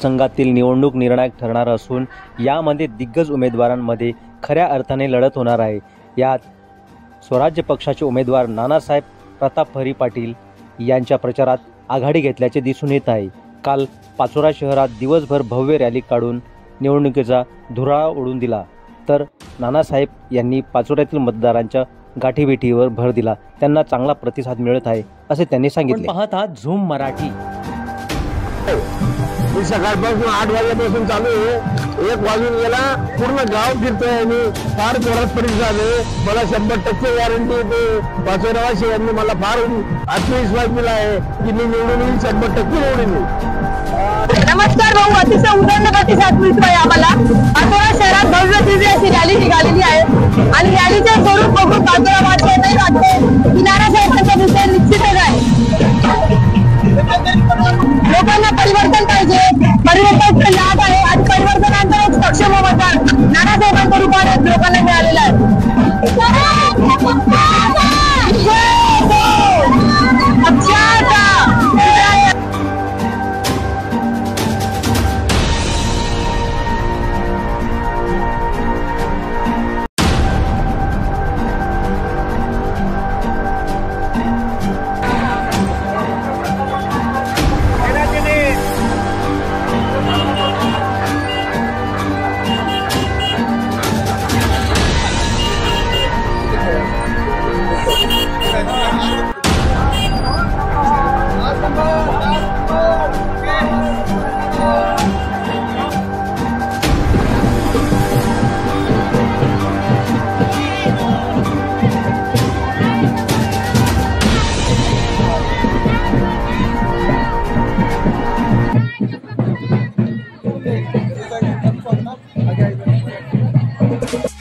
मतदारसंघातील निवडणूक निर्णायक ठरणार असून यामध्ये दिग्गज उमेदवारांमध्ये खऱ्या अर्थाने लढत होणार आहे। यात स्वराज्य पक्षाचे उमेदवार नानासाहेब प्रतापहरी पाटील यांच्या प्रचारात आघाडी घेतल्याचे दिसून येत आहे। काल पाचोरा शहरात दिवसभर भव्य रॅली काढून निवडणुकीचा धुराळा उडवून दिला, तर नानासाहेब यांनी पाचोऱ्यातील मतदारांच्या गाठीभेटीवर भर दिला। त्यांना चांगला प्रतिसाद मिळत आहे असे त्यांनी सांगितले। पाहता झूम मराठी। मी सकाळपासून 8 वाजल्यापासून चालू आहे, 1 वाजून गेला, पूर्ण गाव फिरतोय मी, फार जोरात प्रतिसाद आहे। मला 100% गॅरंटी आहे, पाचोरावासी यांनी मला फार आत्मविश्वास दिला आहे की मी निवडून येईल, 100% निवडून येईल। नमस्कार भाऊ, अतिशय उदंड प्रतिसाद मिळतोय आम्हाला। पाचोरा शहरात भव्य दिव्य अशी रॅली निघालेली आहे आणि रॅलीचे स्वरूप बघून पाचोरावासियांनाही वाटते की नानासाहेबांचा विषय निश्चितच आहे। लोकांना परिवर्तन पाहिजे, परिवर्तनाचा लाभ आहे आणि परिवर्तनाचा एक सक्षम मतदार नानासाहेबांच्या रूपाने लोकांना मिळालेला आहे। Okay.